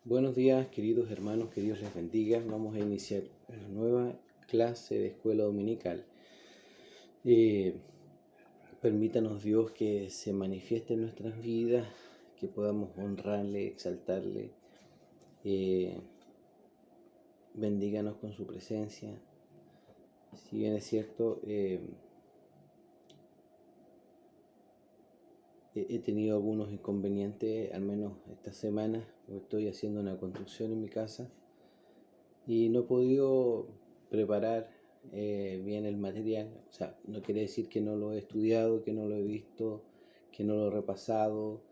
Buenos días, queridos hermanos, que Dios les bendiga. Vamos a iniciar una nueva clase de escuela dominical. Permítanos, Dios, que se manifieste en nuestras vidas, que podamos honrarle, exaltarle. Bendíganos con su presencia. Si bien es cierto, he tenido algunos inconvenientes, al menos esta semana, porque estoy haciendo una construcción en mi casa y no he podido preparar bien el material. O sea, no quiere decir que no lo he estudiado, que no lo he visto, que no lo he repasado,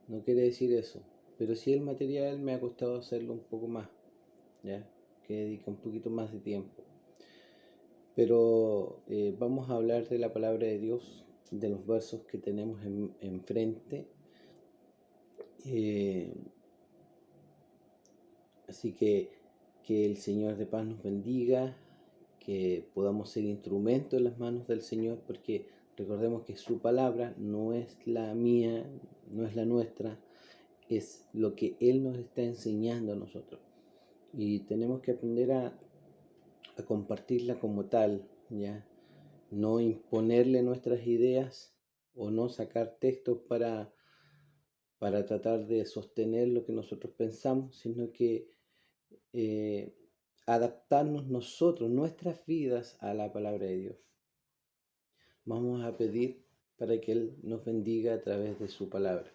no quiere decir eso, pero sí el material me ha costado hacerlo un poco más, ¿ya? Que dedica un poquito más de tiempo. Pero vamos a hablar de la palabra de Dios, de los versos que tenemos enfrente. Así que el Señor de paz nos bendiga, que podamos ser instrumentos en las manos del Señor, porque recordemos que su palabra no es la mía, no es la nuestra, es lo que Él nos está enseñando a nosotros. Y tenemos que aprender a compartirla como tal, ¿ya? No imponerle nuestras ideas o no sacar textos para tratar de sostener lo que nosotros pensamos, sino que adaptarnos nosotros, nuestras vidas a la palabra de Dios. Vamos a pedir para que Él nos bendiga a través de su palabra.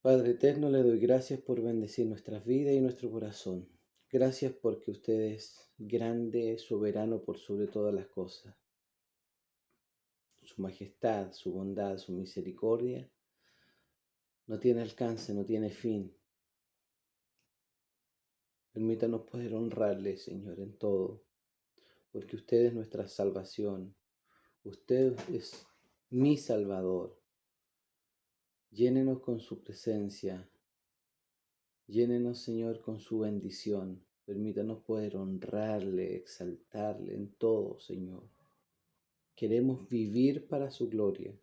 Padre eterno, le doy gracias por bendecir nuestras vidas y nuestro corazón. Gracias porque usted es grande, soberano por sobre todas las cosas. Su majestad, su bondad, su misericordia no tiene alcance, no tiene fin. Permítanos poder honrarle, Señor, en todo, porque usted es nuestra salvación. Usted es mi Salvador. Llénenos con su presencia. Llénenos, Señor, con su bendición. Permítanos poder honrarle, exaltarle en todo, Señor. Queremos vivir para su gloria.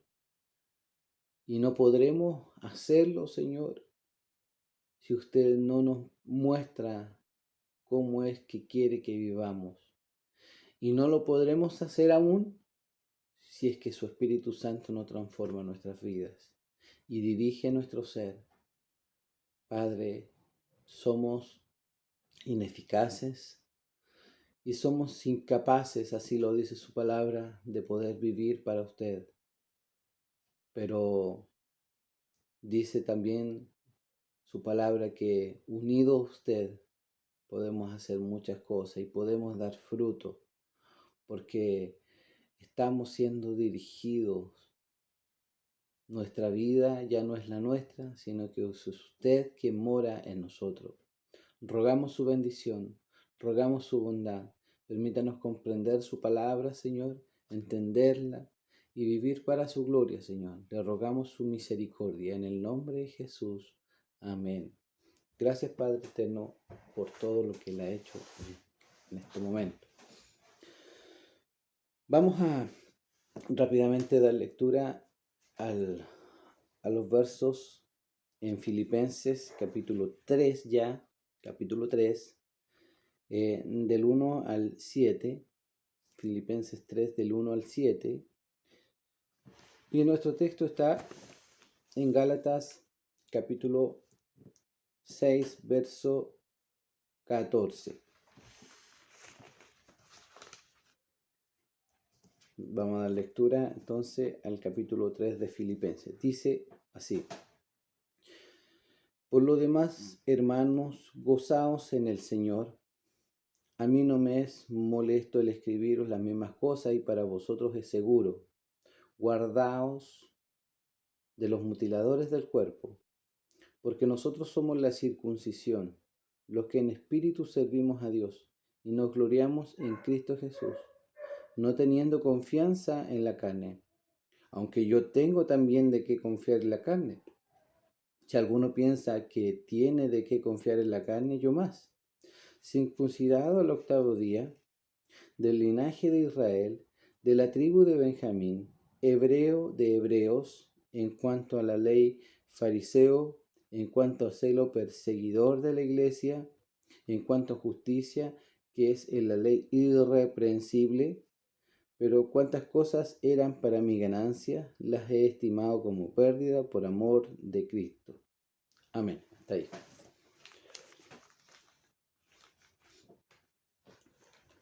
Y no podremos hacerlo, Señor, si usted no nos muestra cómo es que quiere que vivamos. Y no lo podremos hacer aún si es que su Espíritu Santo no transforma nuestras vidas y dirige nuestro ser. Padre, somos ineficaces y somos incapaces, así lo dice su palabra, de poder vivir para usted. Pero dice también su palabra que unidos a usted podemos hacer muchas cosas y podemos dar fruto, porque estamos siendo dirigidos. Nuestra vida ya no es la nuestra, sino que es usted quien mora en nosotros. Rogamos su bendición, rogamos su bondad. Permítanos comprender su palabra, Señor, entenderla y vivir para su gloria, Señor. Le rogamos su misericordia en el nombre de Jesús. Amén. Gracias, Padre eterno, por todo lo que Él ha hecho en este momento. Vamos a rápidamente dar lectura a los versos en Filipenses capítulo 3 ya, capítulo 3, del 1 al 7, Filipenses 3 del 1 al 7, y nuestro texto está en Gálatas capítulo 6, verso 14. Vamos a dar lectura entonces al capítulo 3 de Filipenses. Dice así: Por lo demás, hermanos, gozaos en el Señor. A mí no me es molesto el escribiros las mismas cosas y para vosotros es seguro. Guardaos de los mutiladores del cuerpo, porque nosotros somos la circuncisión, los que en espíritu servimos a Dios y nos gloriamos en Cristo Jesús, no teniendo confianza en la carne, aunque yo tengo también de qué confiar en la carne. Si alguno piensa que tiene de qué confiar en la carne, yo más. Circuncidado al 8º día, del linaje de Israel, de la tribu de Benjamín, hebreo de hebreos, en cuanto a la ley, fariseo en cuanto a celo perseguidor de la iglesia, en cuanto a justicia, que es en la ley irreprensible, pero cuantas cosas eran para mi ganancia, las he estimado como pérdida por amor de Cristo. Amén. Hasta ahí.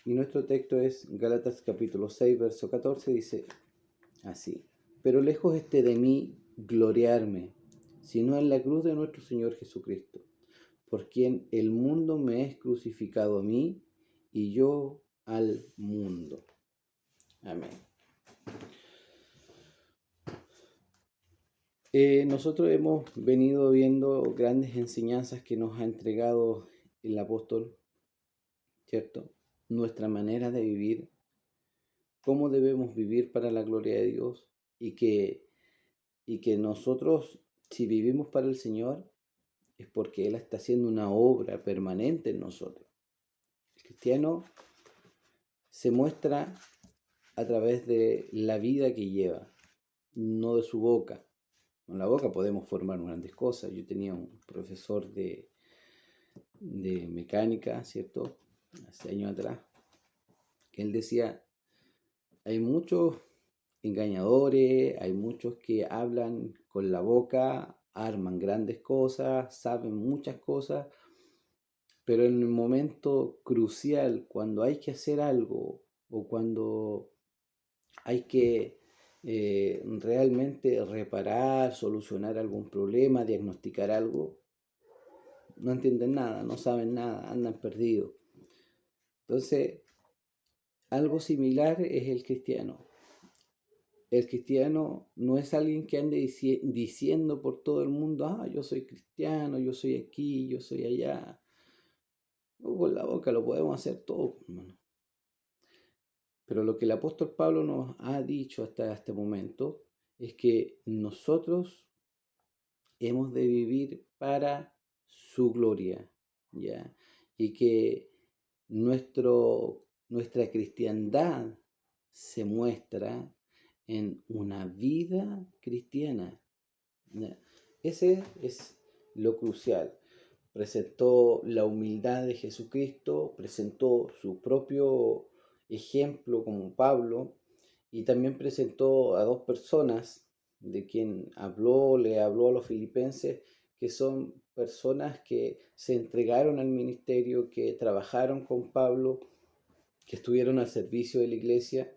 Y nuestro texto es Gálatas capítulo 6, verso 14, dice así: pero lejos esté de mí gloriarme, sino en la cruz de nuestro Señor Jesucristo, por quien el mundo me es crucificado a mí y yo al mundo. Amén. Nosotros hemos venido viendo grandes enseñanzas que nos ha entregado el apóstol, ¿cierto? Nuestra manera de vivir, cómo debemos vivir para la gloria de Dios y que nosotros, si vivimos para el Señor, es porque Él está haciendo una obra permanente en nosotros. El cristiano se muestra a través de la vida que lleva, no de su boca. Con la boca podemos formar grandes cosas. Yo tenía un profesor de mecánica, ¿cierto? Hace años atrás, que él decía, hay muchos engañadores, hay muchos que hablan con la boca, arman grandes cosas, saben muchas cosas, pero en el momento crucial, cuando hay que hacer algo o cuando hay que realmente reparar, solucionar algún problema, diagnosticar algo, no entienden nada, no saben nada, andan perdidos. Entonces, algo similar es el cristiano. El cristiano no es alguien que ande diciendo por todo el mundo, yo soy cristiano, yo soy aquí, yo soy allá. Con la boca lo podemos hacer todo, hermano. Pero lo que el apóstol Pablo nos ha dicho hasta este momento es que nosotros hemos de vivir para su gloria, ¿ya? Y que nuestra cristiandad se muestra en una vida cristiana, ¿ya? Ese es lo crucial. Presentó la humildad de Jesucristo, presentó su propio ejemplo como Pablo y también presentó a dos personas de quien le habló a los filipenses, que son personas que se entregaron al ministerio, que trabajaron con Pablo, que estuvieron al servicio de la iglesia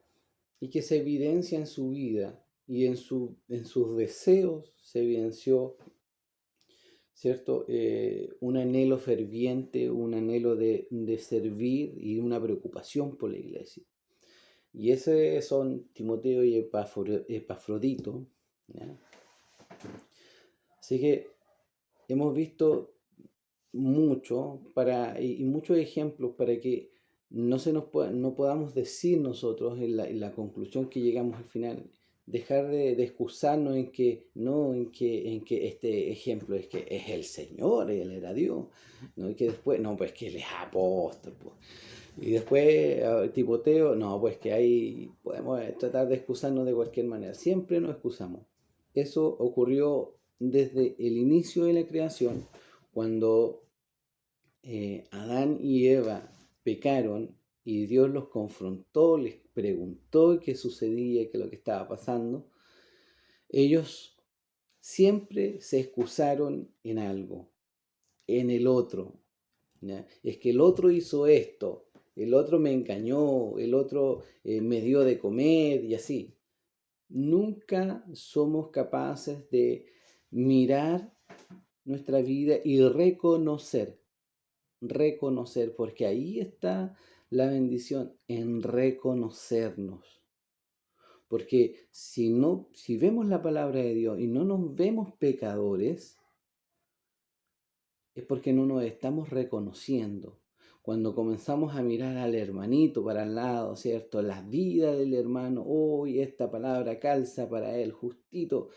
y que se evidencia en su vida y en sus deseos se evidenció, ¿cierto? Un anhelo ferviente, un anhelo de servir y una preocupación por la iglesia. Y ese son Timoteo y Epafrodito, ¿ya? Así que hemos visto mucho y muchos ejemplos para que no podamos decir nosotros en la conclusión que llegamos al final, dejar de excusarnos en que este ejemplo es que es el Señor, Él era Dios, ¿no? Y que después, no, pues que Él es apóstol, pues. Y después Timoteo, no, pues que ahí podemos tratar de excusarnos de cualquier manera, siempre nos excusamos. Eso ocurrió desde el inicio de la creación, cuando Adán y Eva pecaron y Dios los confrontó, les preguntó qué sucedía, qué es lo que estaba pasando. Ellos siempre se excusaron en algo, en el otro, ¿ya? Es que el otro hizo esto, el otro me engañó, el otro me dio de comer y así. Nunca somos capaces de mirar nuestra vida y reconocer, porque ahí está la bendición, en reconocernos. Porque si vemos la palabra de Dios y no nos vemos pecadores, es porque no nos estamos reconociendo. Cuando comenzamos a mirar al hermanito para el lado, ¿cierto? La vida del hermano, hoy esta palabra calza para él, justito.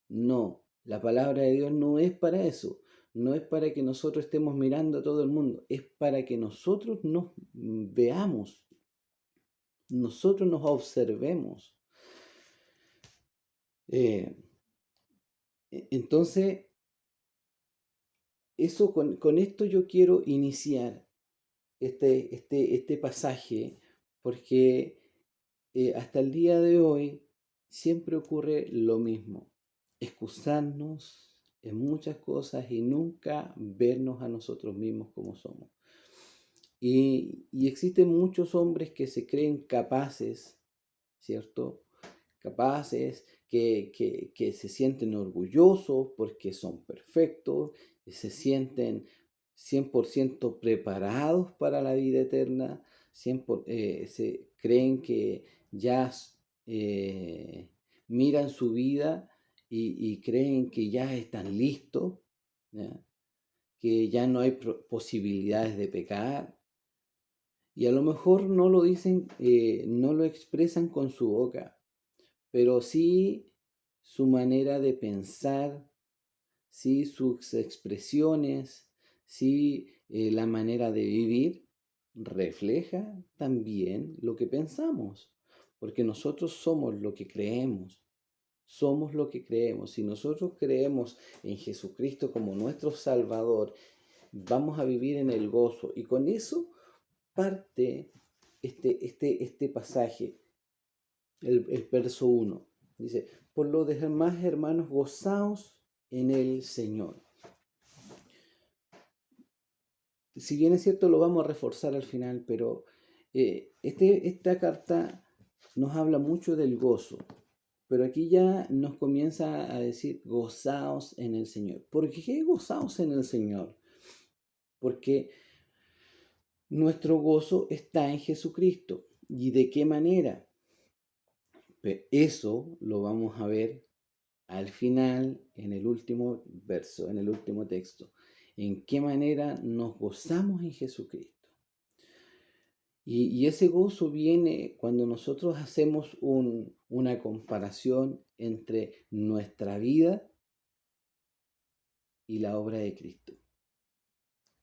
No, la palabra de Dios no es para eso. No es para que nosotros estemos mirando a todo el mundo. Es para que nosotros nos veamos, nosotros nos observemos. Entonces, con esto yo quiero iniciar este pasaje, porque hasta el día de hoy siempre ocurre lo mismo, excusarnos en muchas cosas y nunca vernos a nosotros mismos como somos. Y existen muchos hombres que se creen capaces, ¿cierto? Capaces, que se sienten orgullosos porque son perfectos, se sienten 100% preparados para la vida eterna, se creen que ya eh, miran su vida y creen que ya están listos, ¿ya? Que ya no hay posibilidades de pecar. Y a lo mejor no lo dicen, no lo expresan con su boca, pero sí su manera de pensar, sí sus expresiones, sí la manera de vivir refleja también lo que pensamos, porque nosotros somos lo que creemos, somos lo que creemos. Si nosotros creemos en Jesucristo como nuestro Salvador, vamos a vivir en el gozo. Y con eso parte este pasaje, el verso 1. Dice, por lo demás, hermanos, gozaos en el Señor. Si bien es cierto, lo vamos a reforzar al final, pero esta carta nos habla mucho del gozo. Pero aquí ya nos comienza a decir, gozaos en el Señor. ¿Por qué gozaos en el Señor? Porque nuestro gozo está en Jesucristo. ¿Y de qué manera? Eso lo vamos a ver al final, en el último verso, en el último texto. ¿En qué manera nos gozamos en Jesucristo? Y ese gozo viene cuando nosotros hacemos una comparación entre nuestra vida y la obra de Cristo.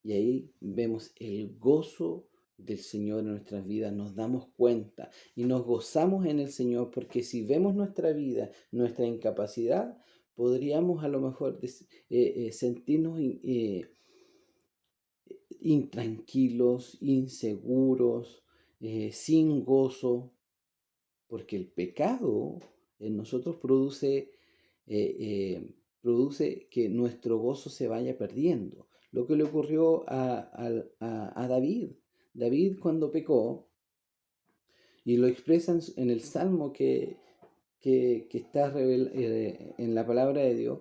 Y ahí vemos el gozo del Señor en nuestras vidas, nos damos cuenta y nos gozamos en el Señor, porque si vemos nuestra vida, nuestra incapacidad, podríamos a lo mejor sentirnos intranquilos, inseguros, sin gozo, porque el pecado en nosotros produce que nuestro gozo se vaya perdiendo. Lo que le ocurrió a David. David cuando pecó, y lo expresan en el Salmo que está en la palabra de Dios,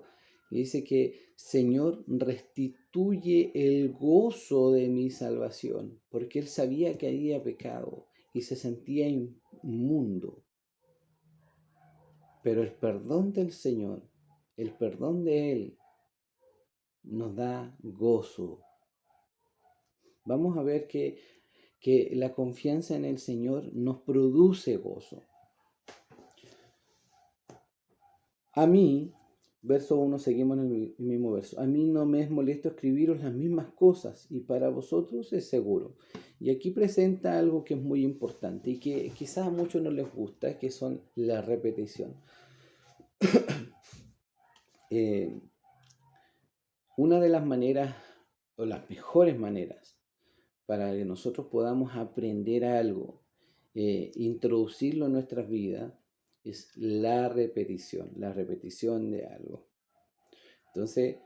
dice que Señor, restituye el gozo de mi salvación, porque él sabía que había pecado y se sentía inmundo. Pero el perdón del Señor, el perdón de Él, nos da gozo. Vamos a ver que la confianza en el Señor nos produce gozo. A mí, verso 1, seguimos en el mismo verso. A mí no me es molesto escribiros las mismas cosas y para vosotros es seguro. Y aquí presenta algo que es muy importante y que quizás a muchos no les gusta, que son la repetición. Una de las maneras, o las mejores maneras, para que nosotros podamos aprender algo, introducirlo en nuestras vidas, es la repetición de algo. Entonces,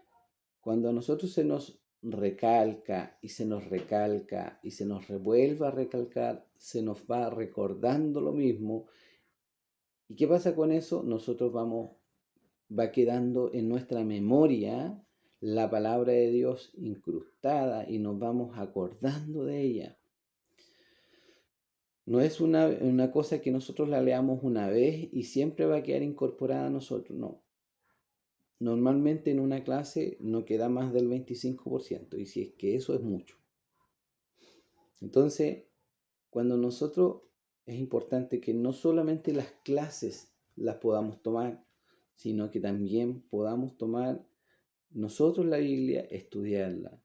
cuando a nosotros se nos recalca y se nos recalca y se nos revuelve a recalcar, se nos va recordando lo mismo. ¿Y qué pasa con eso? Va quedando en nuestra memoria la palabra de Dios incrustada y nos vamos acordando de ella. No es una cosa que nosotros la leamos una vez y siempre va a quedar incorporada a nosotros, no. Normalmente en una clase no queda más del 25%, y si es que eso es mucho. Entonces, es importante que no solamente las clases las podamos tomar, sino que también podamos tomar nosotros la Biblia, estudiarla.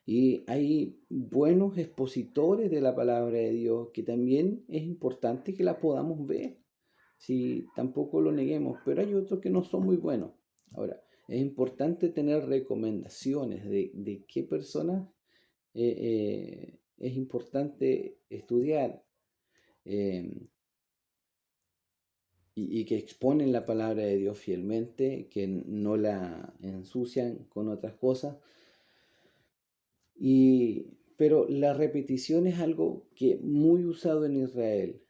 Y hay buenos expositores de la palabra de Dios que también es importante que la podamos ver. Si tampoco lo neguemos, pero hay otros que no son muy buenos. Ahora, Es importante tener recomendaciones de qué personas es importante estudiar y que exponen la palabra de Dios fielmente, que no la ensucian con otras cosas. Pero la repetición es algo que muy usado en Israel.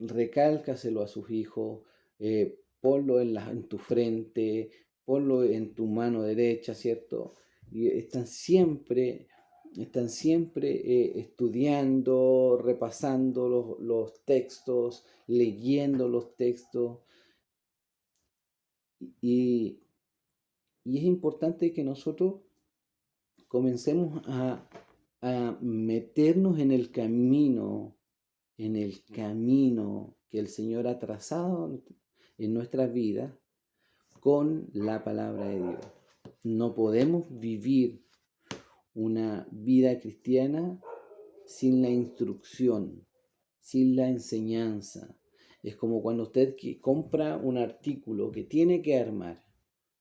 Recálcaselo a sus hijos, ponlo en tu frente, ponlo en tu mano derecha, ¿cierto? Y están siempre estudiando, repasando los textos, leyendo los textos. Y, y es importante que nosotros comencemos a meternos en el camino que el Señor ha trazado en nuestras vidas con la palabra de Dios. No podemos vivir una vida cristiana sin la instrucción, sin la enseñanza. Es como cuando usted compra un artículo que tiene que armar.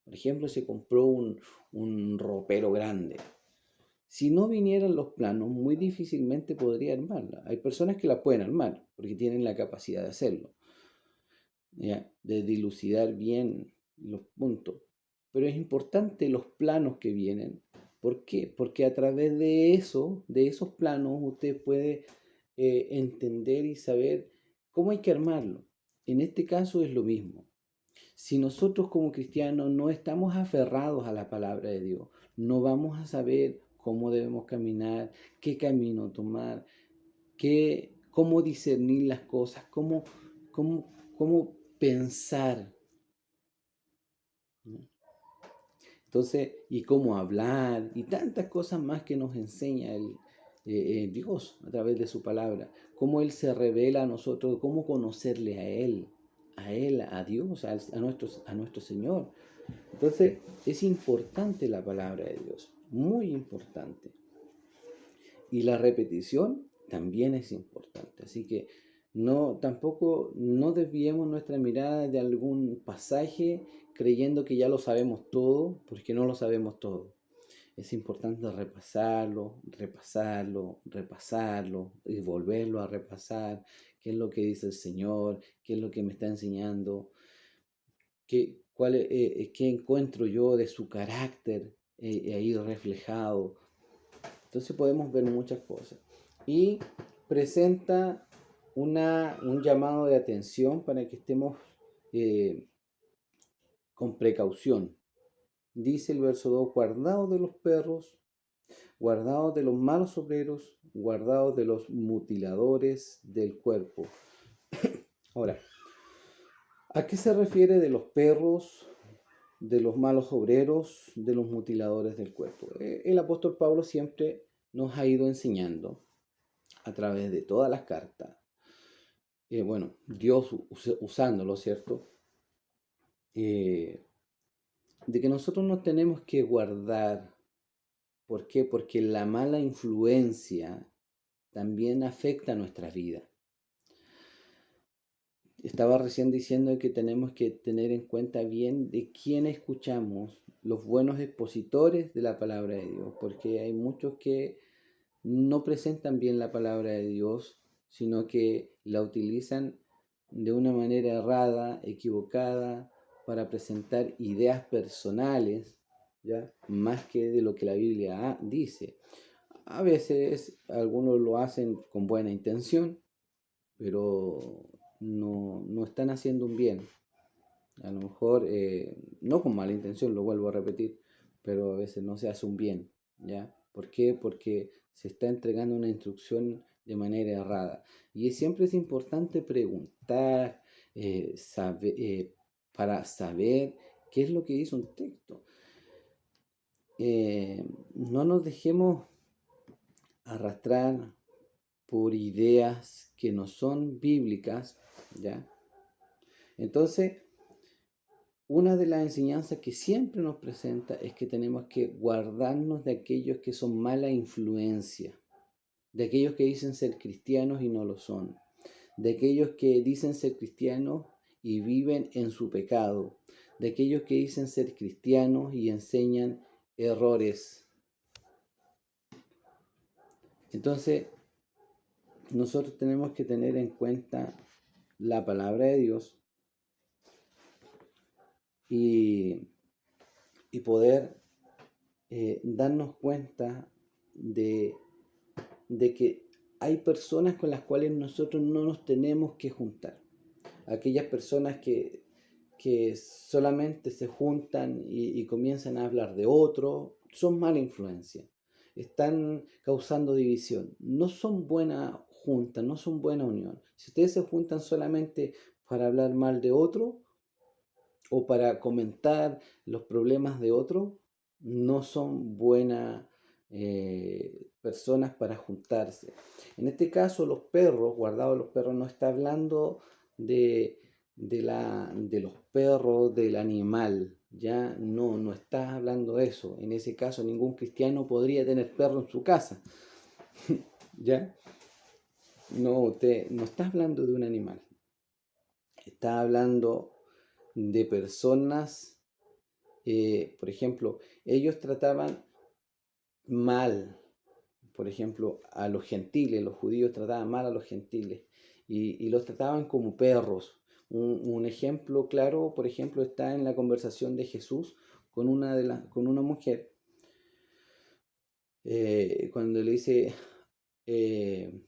Por ejemplo, se compró un ropero grande. Si no vinieran los planos, muy difícilmente podría armarla. Hay personas que la pueden armar porque tienen la capacidad de hacerlo, ¿ya? De dilucidar bien los puntos. Pero es importante los planos que vienen. ¿Por qué? Porque a través de esos planos, usted puede entender y saber cómo hay que armarlo. En este caso es lo mismo. Si nosotros como cristianos no estamos aferrados a la palabra de Dios, no vamos a saber cómo debemos caminar, qué camino tomar, cómo discernir las cosas, cómo pensar, ¿no? Entonces, y cómo hablar, y tantas cosas más que nos enseña Dios a través de su palabra, cómo Él se revela a nosotros, cómo conocerle a Dios, a nuestro Señor. Entonces, es importante la palabra de Dios, muy importante. Y la repetición también es importante. Así que tampoco no desviemos nuestra mirada de algún pasaje creyendo que ya lo sabemos todo, porque no lo sabemos todo. Es importante repasarlo, repasarlo, repasarlo y volverlo a repasar. ¿Qué es lo que dice el Señor? ¿Qué es lo que me está enseñando? ¿Qué encuentro yo de su carácter ahí reflejado? Entonces podemos ver muchas cosas. Y presenta un llamado de atención para que estemos eh, con precaución. Dice el verso 2, guardaos de los perros, guardaos de los malos obreros, guardaos de los mutiladores del cuerpo. Ahora, ¿a qué se refiere de los perros, de los malos obreros, de los mutiladores del cuerpo? El apóstol Pablo siempre nos ha ido enseñando a través de todas las cartas, bueno, Dios usándolo, ¿cierto? De que nosotros nos tenemos que guardar. ¿Por qué? Porque la mala influencia también afecta nuestra vida. Estaba recién diciendo que tenemos que tener en cuenta bien de quién escuchamos, los buenos expositores de la palabra de Dios, porque hay muchos que no presentan bien la palabra de Dios, sino que la utilizan de una manera errada, equivocada, para presentar ideas personales, ¿ya? Más que de lo que la Biblia dice. A veces algunos lo hacen con buena intención, pero no están haciendo un bien. A lo mejor, no con mala intención, lo vuelvo a repetir, pero a veces no se hace un bien, ¿ya? ¿Por qué? Porque se está entregando una instrucción de manera errada. Y siempre es importante preguntar, para saber qué es lo que dice un texto. No nos dejemos arrastrar por ideas que no son bíblicas, ¿ya? Entonces, una de las enseñanzas que siempre nos presenta es que tenemos que guardarnos de aquellos que son mala influencia, de aquellos que dicen ser cristianos y no lo son, de aquellos que dicen ser cristianos y viven en su pecado, de aquellos que dicen ser cristianos y enseñan errores. Entonces, nosotros tenemos que tener en cuenta la palabra de Dios y, y poder darnos cuenta de que hay personas con las cuales nosotros no nos tenemos que juntar. Aquellas personas que solamente se juntan y comienzan a hablar de otro, son mala influencia. Están causando división. No son buena junta, no son buena unión. Si ustedes se juntan solamente para hablar mal de otro o para comentar los problemas de otro, no son buenas personas para juntarse. En este caso, los perros, guardados los perros, no está hablando de los perros, del animal. Ya no está hablando de eso. En ese caso, ningún cristiano podría tener perro en su casa. ¿Ya? No está hablando de un animal. Está hablando de personas, por ejemplo, ellos trataban mal, por ejemplo, a los gentiles, los judíos trataban mal a los gentiles y los trataban como perros. Un ejemplo claro, por ejemplo, está en la conversación de Jesús con una mujer, cuando le dice, eh,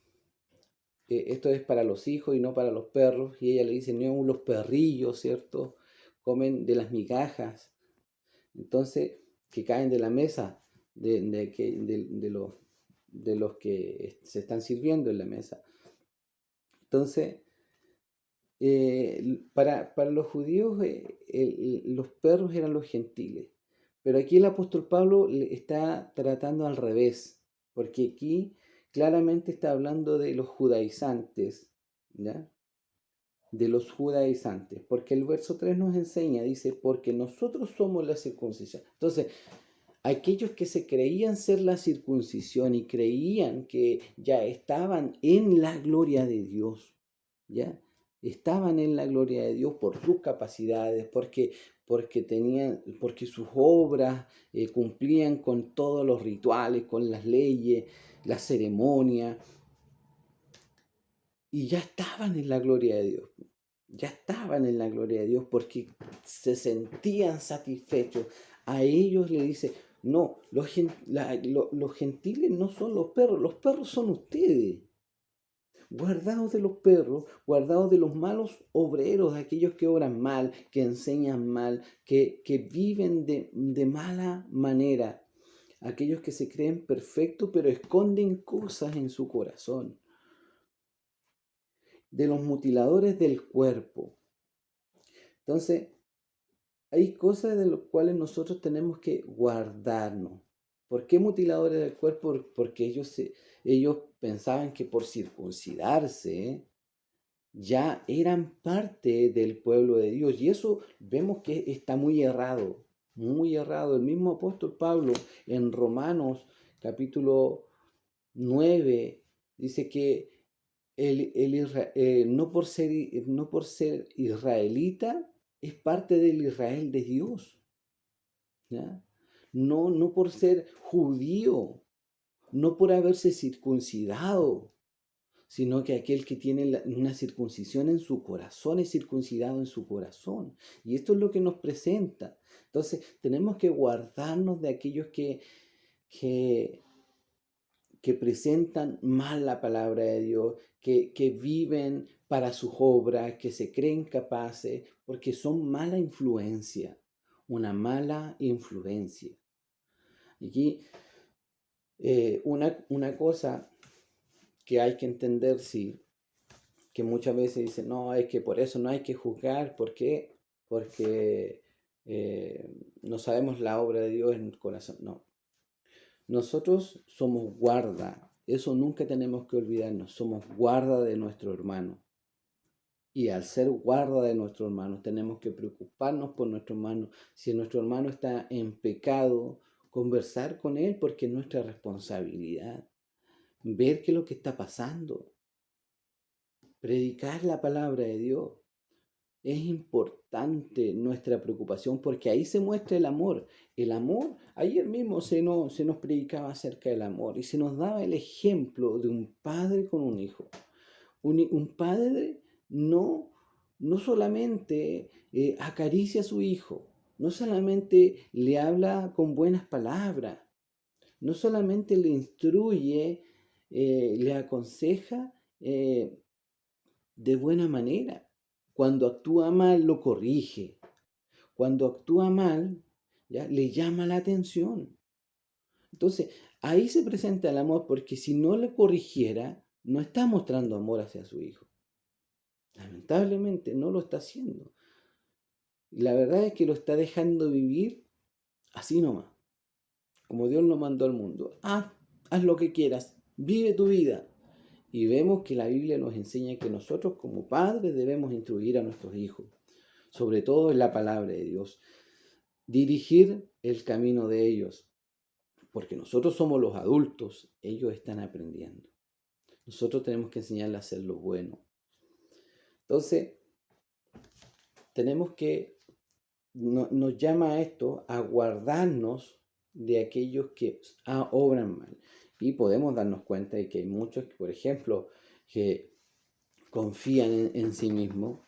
esto es para los hijos y no para los perros, y ella le dice, no, los perrillos, ¿cierto? Comen de las migajas, entonces, que caen de la mesa de los que se están sirviendo en la mesa. Entonces, para los judíos los perros eran los gentiles, pero aquí el apóstol Pablo le está tratando al revés, porque aquí claramente está hablando de los judaizantes, ¿ya? De los judaizantes, porque el verso 3 nos enseña, dice, porque nosotros somos la circuncisión. Entonces, aquellos que se creían ser la circuncisión y creían que ya estaban en la gloria de Dios, ¿ya? Estaban en la gloria de Dios por sus capacidades, porque sus obras cumplían con todos los rituales, con las leyes, las ceremonias, y ya estaban en la gloria de Dios. Ya estaban en la gloria de Dios porque se sentían satisfechos. A ellos le dice, no, los gentiles no son los perros son ustedes. Guardaos de los perros, guardaos de los malos obreros, de aquellos que obran mal, que enseñan mal, que viven de mala manera. Aquellos que se creen perfectos pero esconden cosas en su corazón. De los mutiladores del cuerpo. Entonces, hay cosas de las cuales nosotros tenemos que guardarnos. ¿Por qué mutiladores del cuerpo? Porque ellos pensaban que por circuncidarse ya eran parte del pueblo de Dios. Y eso vemos que está muy errado, muy errado. El mismo apóstol Pablo en Romanos capítulo 9 dice que no por ser israelita es parte del Israel de Dios, ¿ya? No por ser judío, no por haberse circuncidado, sino que aquel que tiene una circuncisión en su corazón es circuncidado en su corazón. Y esto es lo que nos presenta. Entonces, tenemos que guardarnos de aquellos que, que presentan mal la palabra de Dios, que viven para sus obras, que se creen capaces, porque son mala influencia, una mala influencia. Y aquí una cosa que hay que entender, sí, que muchas veces dicen, no, es que por eso no hay que juzgar, ¿por qué? Porque no sabemos la obra de Dios en el corazón. No, nosotros somos guarda, eso nunca tenemos que olvidarnos, somos guarda de nuestro hermano. Y al ser guarda de nuestro hermano, tenemos que preocuparnos por nuestro hermano. Si nuestro hermano está en pecado, conversar con él porque es nuestra responsabilidad. Ver qué es lo que está pasando. Predicar la palabra de Dios. es importante nuestra preocupación porque ahí se muestra el amor. El amor, ayer mismo se nos predicaba acerca del amor y se nos daba el ejemplo de un padre con un hijo. Un padre no solamente acaricia a su hijo, no solamente le habla con buenas palabras, no solamente le instruye, le aconseja de buena manera. Cuando actúa mal, lo corrige. Cuando actúa mal, ¿ya? Le llama la atención. Entonces, ahí se presenta el amor porque si no le corrigiera, no está mostrando amor hacia su hijo. Lamentablemente no lo está haciendo. Y la verdad es que lo está dejando vivir así nomás, como Dios lo mandó al mundo. Haz lo que quieras, vive tu vida. Y vemos que la Biblia nos enseña que nosotros como padres debemos instruir a nuestros hijos, sobre todo en la palabra de Dios, dirigir el camino de ellos, porque nosotros somos los adultos, ellos están aprendiendo. Nosotros tenemos que enseñarles a hacer lo bueno. Entonces, tenemos que, nos llama a esto a guardarnos de aquellos que obran mal. Y podemos darnos cuenta de que hay muchos, por ejemplo, que confían en sí mismos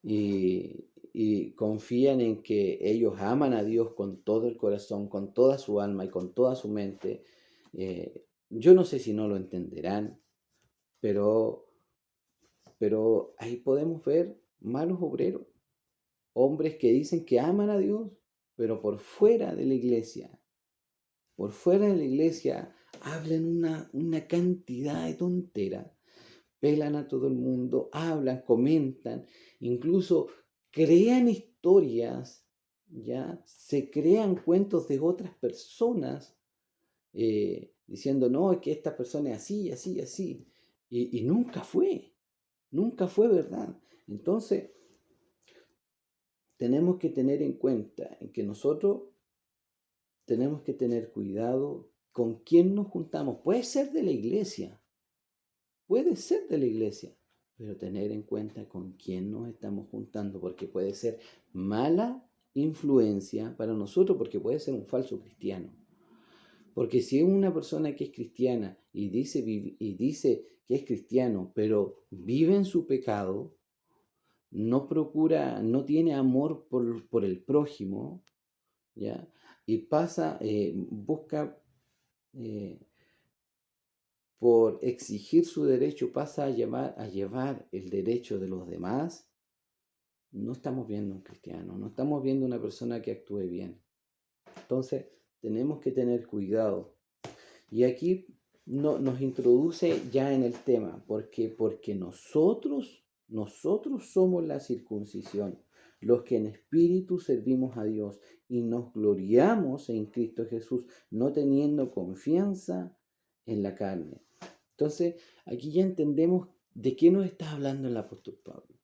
y confían en que ellos aman a Dios con todo el corazón, con toda su alma y con toda su mente. Yo no sé si no lo entenderán, pero ahí podemos ver malos obreros, hombres que dicen que aman a Dios, pero por fuera de la iglesia, hablan una cantidad de tonteras, pelan a todo el mundo, hablan, comentan, incluso crean historias, ¿ya? Se crean cuentos de otras personas, diciendo, no, es que esta persona es así, así, así, y nunca fue verdad. Entonces, tenemos que tener en cuenta en que nosotros tenemos que tener cuidado con quién nos juntamos. Puede ser de la iglesia, pero tener en cuenta con quién nos estamos juntando, porque puede ser mala influencia para nosotros, porque puede ser un falso cristiano. Porque si es una persona que es cristiana y dice que es cristiano, pero vive en su pecado, no procura, no tiene amor por el prójimo, ¿ya? Y busca por exigir su derecho, pasa a llevar el derecho de los demás, no estamos viendo un cristiano, no estamos viendo una persona que actúe bien. Entonces, tenemos que tener cuidado. Y aquí nos introduce ya en el tema, porque nosotros somos la circuncisión, los que en espíritu servimos a Dios y nos gloriamos en Cristo Jesús, no teniendo confianza en la carne. Entonces, aquí ya entendemos de qué nos está hablando el apóstol Pablo,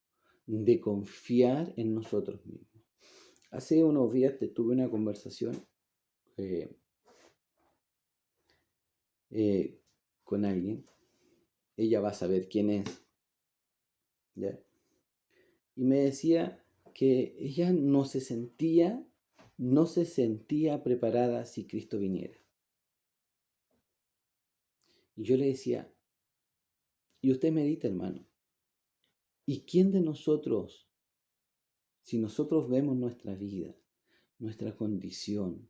de confiar en nosotros mismos. Hace unos días tuve una conversación eh, con alguien, ella va a saber quién es, ¿ya? Y me decía que ella no se sentía preparada si Cristo viniera. Y yo le decía, y usted medita, hermano, ¿y quién de nosotros, si nosotros vemos nuestra vida, nuestra condición,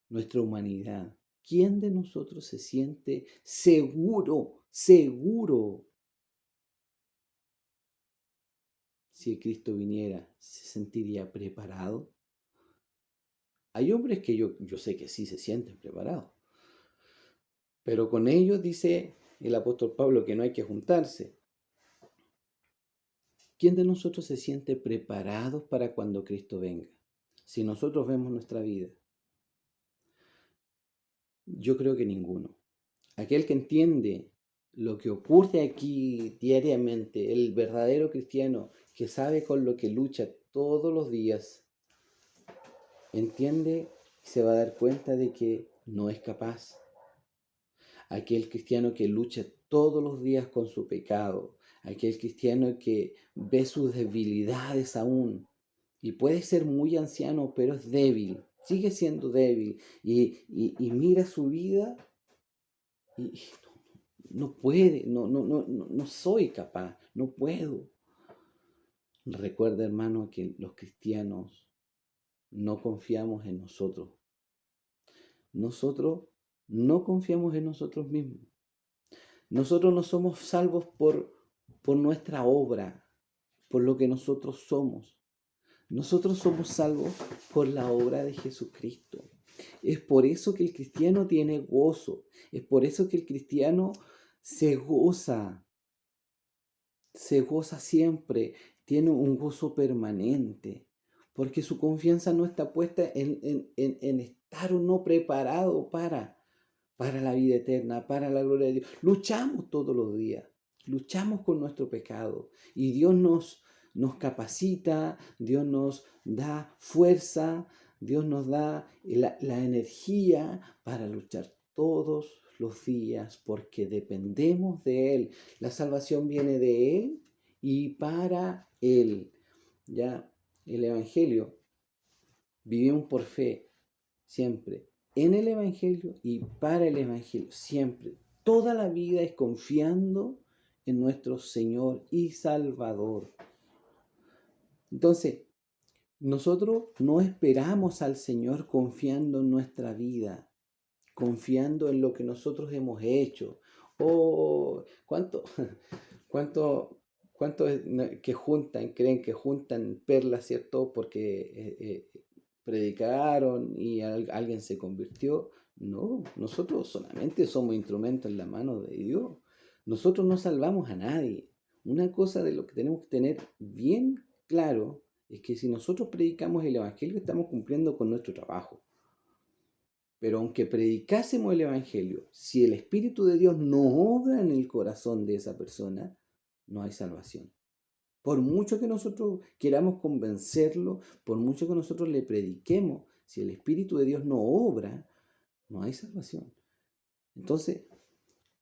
nuestra humanidad, quién de nosotros se siente seguro si Cristo viniera, se sentiría preparado? Hay hombres que yo sé que sí se sienten preparados, pero con ellos dice el apóstol Pablo que no hay que juntarse. ¿Quién de nosotros se siente preparado para cuando Cristo venga? Si nosotros vemos nuestra vida, yo creo que ninguno. Aquel que entiende lo que ocurre aquí diariamente, el verdadero cristiano que sabe con lo que lucha todos los días, entiende y se va a dar cuenta de que no es capaz. Aquel cristiano que lucha todos los días con su pecado, aquel cristiano que ve sus debilidades aún y puede ser muy anciano, pero es débil, sigue siendo débil y mira su vida y no puede, no soy capaz, no puedo. Recuerda, hermano, que los cristianos no confiamos en nosotros. Nosotros no confiamos en nosotros mismos. Nosotros no somos salvos por nuestra obra, por lo que nosotros somos. Nosotros somos salvos por la obra de Jesucristo. Es por eso que el cristiano tiene gozo. Es por eso que el cristiano se goza siempre, tiene un gozo permanente, porque su confianza no está puesta en estar o no preparado para la vida eterna, para la gloria de Dios. Luchamos todos los días, luchamos con nuestro pecado y Dios nos capacita, Dios nos da fuerza, Dios nos da la energía para luchar todos los días porque dependemos de Él. La salvación viene de Él y para Él. Ya el Evangelio, vivimos por fe siempre en el Evangelio y para el Evangelio, siempre. Toda la vida es confiando en nuestro Señor y Salvador. Entonces, nosotros no esperamos al Señor confiando en nuestra vida, confiando en lo que nosotros hemos hecho. Oh, cuánto, cuánto que juntan, creen que juntan perlas, ¿cierto? Porque predicaron y alguien se convirtió. No, nosotros solamente somos instrumentos en la mano de Dios. Nosotros no salvamos a nadie. Una cosa de lo que tenemos que tener bien claro es que si nosotros predicamos el Evangelio estamos cumpliendo con nuestro trabajo. Pero aunque predicásemos el Evangelio, si el Espíritu de Dios no obra en el corazón de esa persona, no hay salvación. Por mucho que nosotros queramos convencerlo, por mucho que nosotros le prediquemos, si el Espíritu de Dios no obra, no hay salvación. Entonces,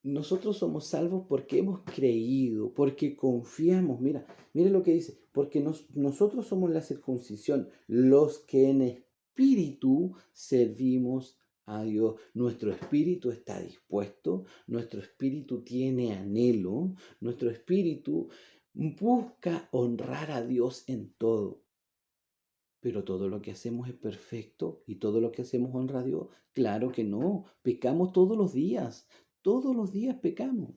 nosotros somos salvos porque hemos creído, porque confiamos. Mira lo que dice, porque nosotros somos la circuncisión, los que en espíritu servimos a Dios. Nuestro espíritu está dispuesto, nuestro espíritu tiene anhelo, nuestro espíritu busca honrar a Dios en todo. Pero todo lo que hacemos es perfecto y todo lo que hacemos honra a Dios. Claro que no, pecamos todos los días pecamos.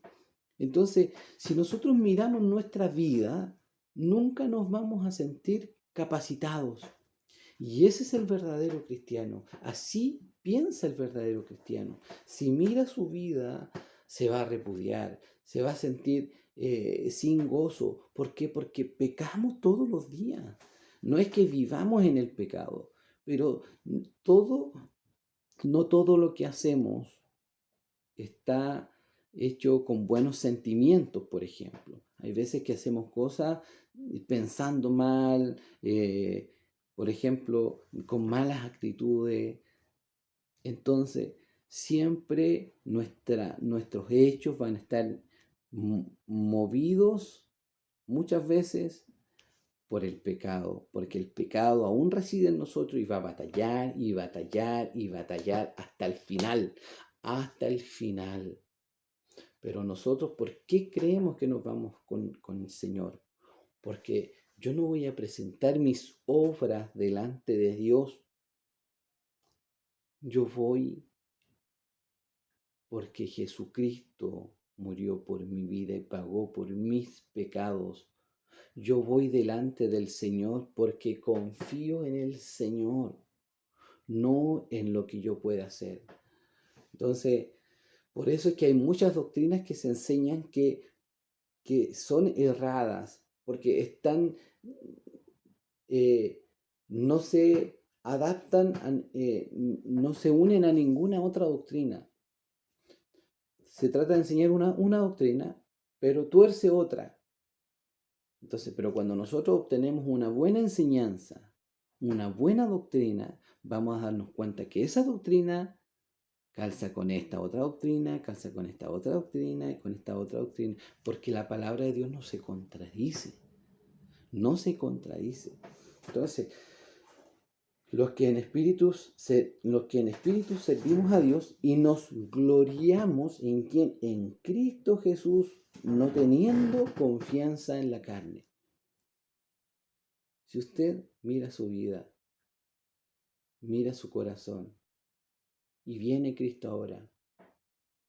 Entonces, si nosotros miramos nuestra vida, nunca nos vamos a sentir capacitados. Y ese es el verdadero cristiano. Así piensa el verdadero cristiano. Si mira su vida, se va a repudiar, se va a sentir sin gozo. ¿Por qué? Porque pecamos todos los días. No es que vivamos en el pecado, pero todo, no todo lo que hacemos está hecho con buenos sentimientos, por ejemplo. Hay veces que hacemos cosas pensando mal, por ejemplo, con malas actitudes. Entonces, siempre nuestros hechos van a estar movidos muchas veces por el pecado, porque el pecado aún reside en nosotros y va a batallar y batallar y batallar hasta el final. Pero nosotros, ¿por qué creemos que nos vamos con el Señor? Porque yo no voy a presentar mis obras delante de Dios. Yo voy porque Jesucristo murió por mi vida y pagó por mis pecados. Yo voy delante del Señor porque confío en el Señor, no en lo que yo pueda hacer. Entonces, por eso es que hay muchas doctrinas que se enseñan que son erradas, porque no se adaptan, no se unen a ninguna otra doctrina. Se trata de enseñar una doctrina, pero tuerce otra. Entonces, pero cuando nosotros obtenemos una buena enseñanza, una buena doctrina, vamos a darnos cuenta que esa doctrina calza con esta otra doctrina, calza con esta otra doctrina y con esta otra doctrina, porque la palabra de Dios no se contradice, no se contradice. Entonces, los que en espíritu servimos a Dios y nos gloriamos en quien, en Cristo Jesús, no teniendo confianza en la carne. Si usted mira su vida, mira su corazón y viene Cristo ahora,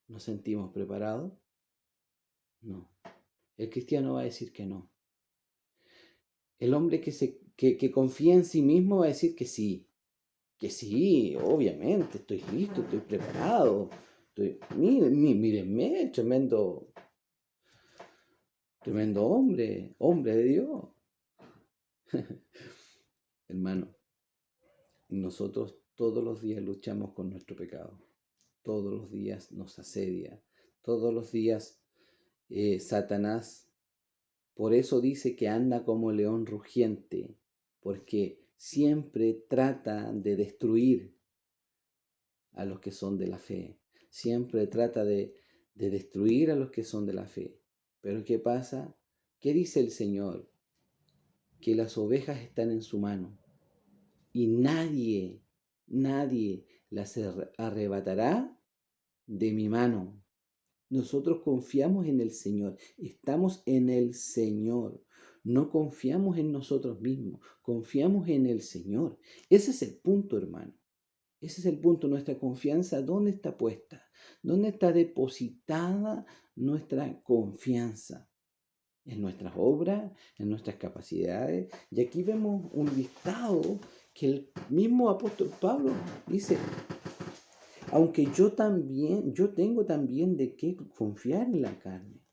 ¿nos sentimos preparados? No. El cristiano va a decir que no. El hombre que confía en sí mismo va a decir que sí, obviamente, estoy listo, estoy preparado. Mírenme, tremendo hombre de Dios. Hermano, nosotros todos los días luchamos con nuestro pecado. Todos los días nos asedia. Todos los días Satanás, por eso dice que anda como león rugiente, porque siempre trata de destruir a los que son de la fe. Siempre trata de destruir a los que son de la fe. Pero ¿qué pasa? ¿Qué dice el Señor? Que las ovejas están en su mano y nadie las arrebatará de mi mano. Nosotros confiamos en el Señor, estamos en el Señor. No confiamos en nosotros mismos, confiamos en el Señor. Ese es el punto, hermano. Ese es el punto. Nuestra confianza, ¿dónde está puesta? ¿Dónde está depositada nuestra confianza? En nuestras obras, en nuestras capacidades. Y aquí vemos un listado que el mismo apóstol Pablo dice: aunque yo tengo también de qué confiar en la carne.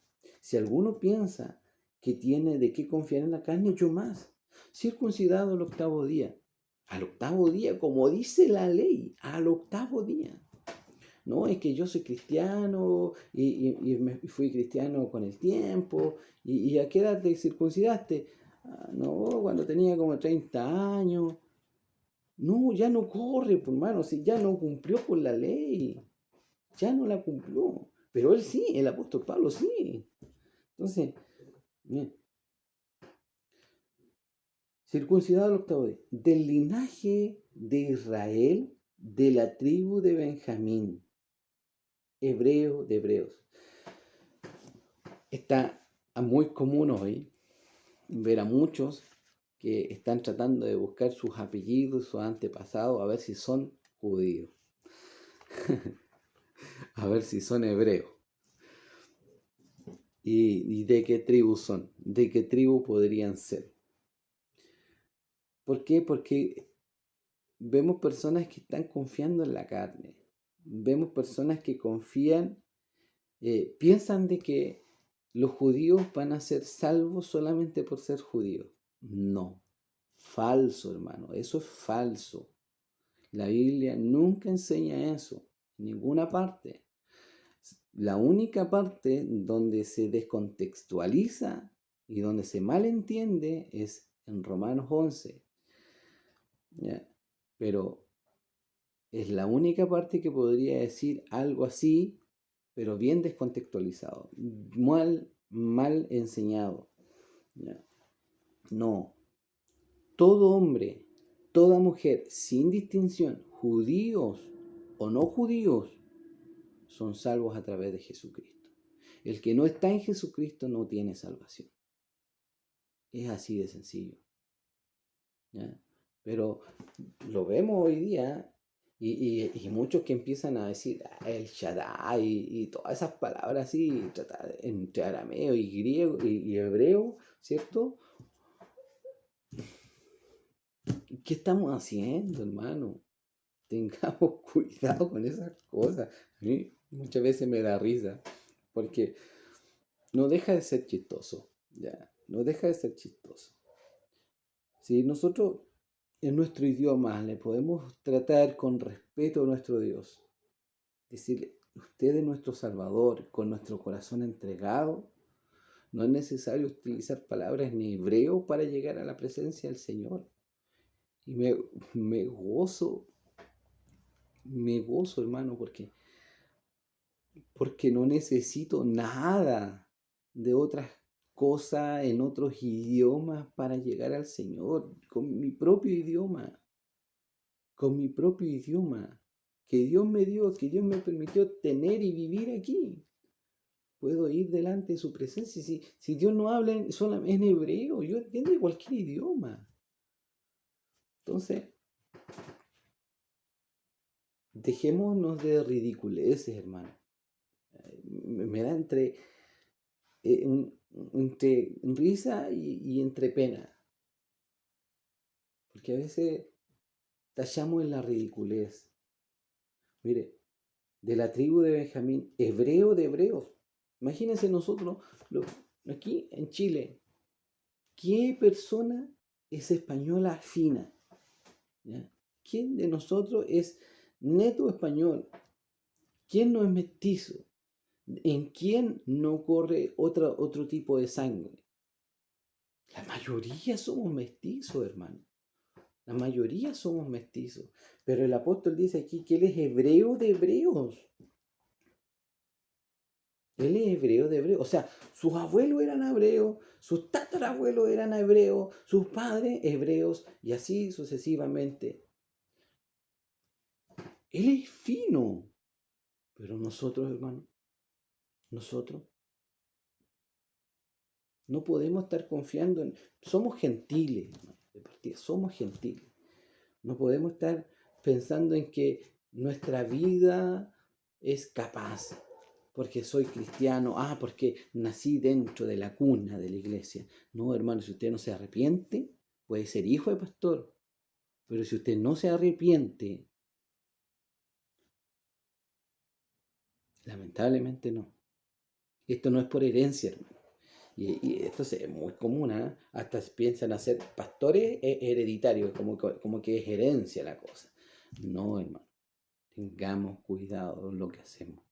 Si alguno piensa que tiene de qué confiar en la carne, yo más. Circuncidado al octavo día. Al octavo día, como dice la ley, al octavo día. No, es que yo soy cristiano y fui cristiano con el tiempo. ¿Y a qué edad te circuncidaste? No, cuando tenía como 30 años. No, ya no corre, pues, hermano, si ya no cumplió con la ley, ya no la cumplió. Pero él sí, el apóstol Pablo sí. Entonces, bien, circuncidado al octavo día, del linaje de Israel, de la tribu de Benjamín, hebreo de hebreos. Está muy común hoy ver a muchos que están tratando de buscar sus apellidos, sus antepasados, a ver si son judíos, a ver si son hebreos. ¿Y de qué tribu son? ¿De qué tribu podrían ser? ¿Por qué? Porque vemos personas que están confiando en la carne. Vemos personas que confían, piensan de que los judíos van a ser salvos solamente por ser judíos. No, falso, hermano, eso es falso. La Biblia nunca enseña eso, en ninguna parte. La única parte donde se descontextualiza y donde se malentiende es en Romanos 11. ¿Ya? Pero es la única parte que podría decir algo así, pero bien descontextualizado, mal enseñado. ¿Ya? No, todo hombre, toda mujer, sin distinción, judíos o no judíos, son salvos a través de Jesucristo. El que no está en Jesucristo no tiene salvación. Es así de sencillo. ¿Ya? Pero lo vemos hoy día y muchos que empiezan a decir el Shaddai y todas esas palabras así, entre arameo y griego y hebreo, ¿cierto? ¿Qué estamos haciendo, hermano? Tengamos cuidado con esas cosas. A mí muchas veces me da risa, porque no deja de ser chistoso, ¿ya? No deja de ser chistoso. Si nosotros en nuestro idioma le podemos tratar con respeto a nuestro Dios, decirle, usted es nuestro Salvador, con nuestro corazón entregado, no es necesario utilizar palabras en hebreo para llegar a la presencia del Señor. Y me gozo me gozo, hermano, porque no necesito nada de otras cosas en otros idiomas para llegar al Señor, con mi propio idioma, que Dios me dio, que Dios me permitió tener y vivir aquí. Puedo ir delante de su presencia. Si Dios no habla en hebreo, yo entiendo cualquier idioma. Entonces, dejémonos de ridiculeces, hermano. Me da entre risa y entre pena. Porque a veces tallamos en la ridiculez. Mire, de la tribu de Benjamín, hebreo de hebreos. Imagínense nosotros, aquí en Chile, ¿qué persona es española fina? ¿Ya? ¿Quién de nosotros es neto español? ¿Quién no es mestizo? ¿En quién no corre otro tipo de sangre? La mayoría somos mestizos, hermano. La mayoría somos mestizos. Pero el apóstol dice aquí que él es hebreo de hebreos. Él es hebreo de hebreos. O sea, sus abuelos eran hebreos, sus tatarabuelos eran hebreos, sus padres hebreos, y así sucesivamente. Él es fino. Pero nosotros, hermano, nosotros no podemos estar confiando en... Somos gentiles, hermano, de partida, somos gentiles. No podemos estar pensando en que nuestra vida es capaz, porque soy cristiano, porque nací dentro de la cuna de la iglesia. No, hermano, si usted no se arrepiente, puede ser hijo de pastor, pero si usted no se arrepiente, lamentablemente no. Esto no es por herencia, hermano. Y esto es muy común, ¿eh? Hasta piensan hacer pastores hereditarios, como que es herencia la cosa. No, hermano. Tengamos cuidado con lo que hacemos.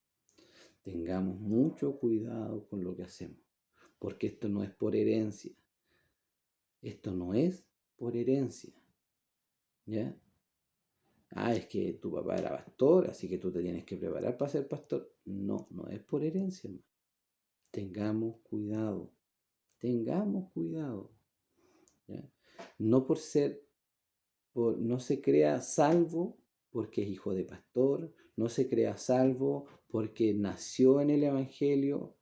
Tengamos mucho cuidado con lo que hacemos. Porque esto no es por herencia. Esto no es por herencia. ¿Ya? Es que tu papá era pastor, así que tú te tienes que preparar para ser pastor. No, no es por herencia, hermano. Tengamos cuidado. Tengamos cuidado. ¿Ya? No por ser, no se crea salvo porque es hijo de pastor, no se crea salvo porque nació en el Evangelio,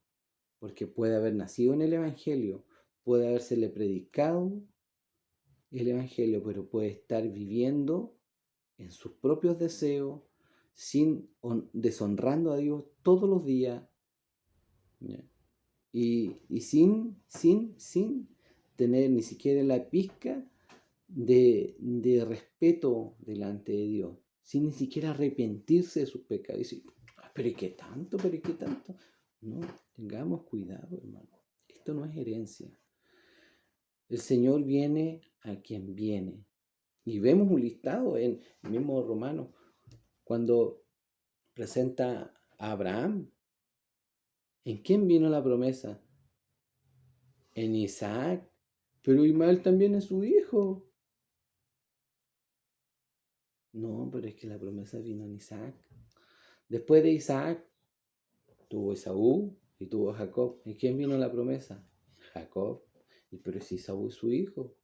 porque puede haber nacido en el Evangelio, puede habérsele predicado el Evangelio, pero puede estar viviendo en sus propios deseos, deshonrando a Dios todos los días, ¿ya? Y sin tener ni siquiera la pizca de respeto delante de Dios, sin ni siquiera arrepentirse de sus pecados. Y decir, pero ¿y qué tanto? ¿Pero y qué tanto? No, tengamos cuidado, hermano. Esto no es herencia. El Señor viene a quien viene. Y vemos un listado en el mismo Romano, cuando presenta a Abraham. ¿En quién vino la promesa? En Isaac. Pero Ismael también es su hijo. No, pero es que la promesa vino en Isaac. Después de Isaac tuvo Esaú y tuvo Jacob. ¿En quién vino la promesa? Jacob. Pero si Esaú es su hijo.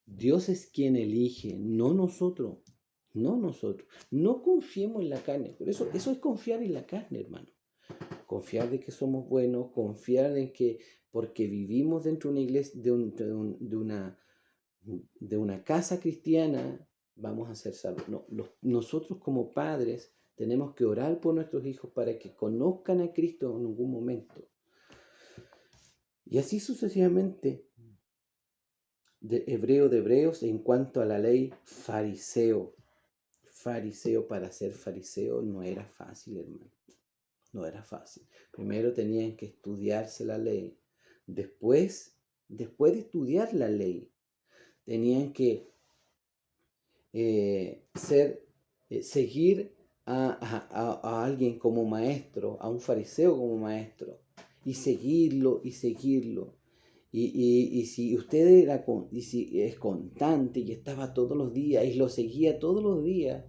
Dios es quien elige, no nosotros. No nosotros. No confiemos en la carne. Por eso es confiar en la carne, hermano. Confiar de que somos buenos, confiar en que porque vivimos dentro de una iglesia, de una casa cristiana, vamos a ser salvos. No, nosotros como padres tenemos que orar por nuestros hijos para que conozcan a Cristo en algún momento. Y así sucesivamente, de hebreos, en cuanto a la ley, fariseo. Fariseo, para ser fariseo no era fácil, hermano. No era fácil. Primero tenían que estudiarse la ley. Después de estudiar la ley, tenían que seguir a alguien como maestro, a un fariseo como maestro, y seguirlo y seguirlo. Y si usted y si es constante y estaba todos los días y lo seguía todos los días,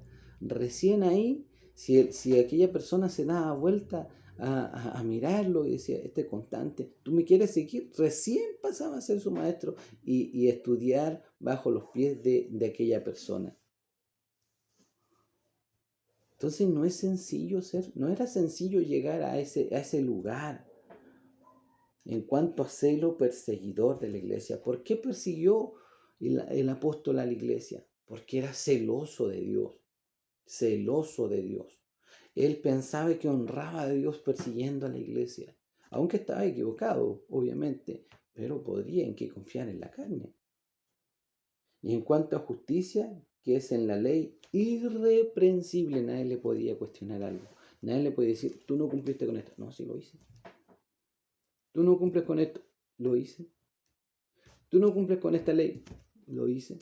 recién ahí, si aquella persona se daba vuelta a mirarlo y decía, este constante, ¿tú me quieres seguir? Recién pasaba a ser su maestro y estudiar bajo los pies de aquella persona. Entonces no es sencillo no era sencillo llegar a ese lugar. En cuanto a celo perseguidor de la iglesia, ¿por qué persiguió el apóstol a la iglesia? Porque era celoso de Dios, celoso de Dios. Él pensaba que honraba a Dios persiguiendo a la iglesia, aunque estaba equivocado, obviamente, pero podría en que confiar en la carne. Y en cuanto a justicia, que es en la ley irreprensible, nadie le podía cuestionar algo. Nadie le podía decir, tú no cumpliste con esto. No, sí lo hice. Tú no cumples con esto. Lo hice. Tú no cumples con esta ley. Lo hice.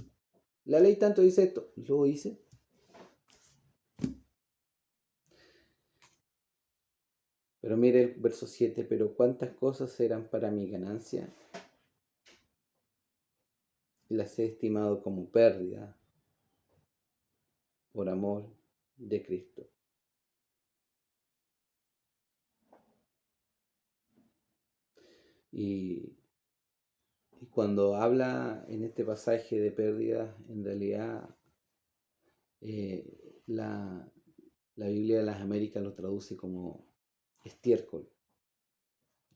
La ley tanto dice esto. Lo hice. Pero mire el verso 7. Pero cuántas cosas eran para mi ganancia, las he estimado como pérdida por amor de Cristo. Y cuando habla en este pasaje de pérdida, en realidad la Biblia de las Américas lo traduce como estiércol.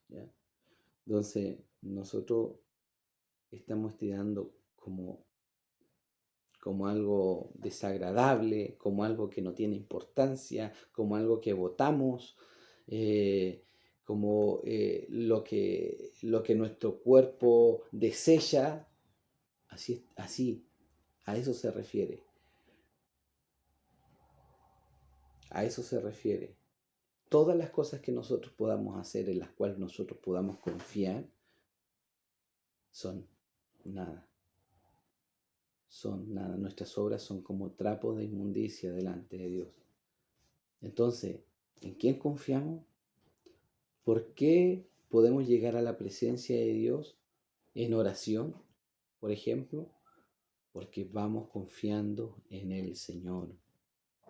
¿Ya? Entonces, nosotros estamos tirando como algo desagradable, como algo que no tiene importancia, como algo que votamos, como lo que nuestro cuerpo desea. Así, a eso se refiere. A eso se refiere. Todas las cosas que nosotros podamos hacer, en las cuales nosotros podamos confiar, son nada. Son nada. Nuestras obras son como trapos de inmundicia delante de Dios. Entonces, ¿en quién confiamos? ¿Por qué podemos llegar a la presencia de Dios en oración, por ejemplo? Porque vamos confiando en el Señor.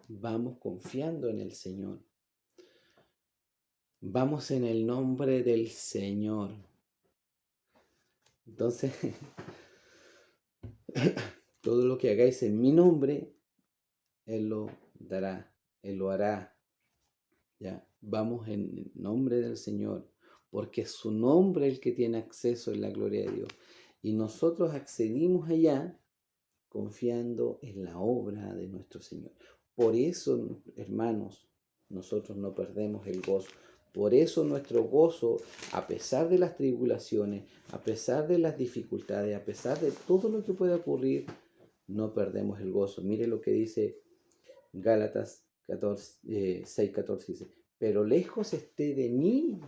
Vamos confiando en el Señor. Vamos en el nombre del Señor. Entonces, todo lo que hagáis en mi nombre, Él lo dará, Él lo hará. ¿Ya? Vamos en el nombre del Señor, porque es su nombre el que tiene acceso en la gloria de Dios. Y nosotros accedimos allá confiando en la obra de nuestro Señor. Por eso, hermanos, nosotros no perdemos el gozo. Por eso nuestro gozo, a pesar de las tribulaciones, a pesar de las dificultades, a pesar de todo lo que pueda ocurrir, no perdemos el gozo. Mire lo que dice Gálatas 6:14, dice, pero lejos esté de mí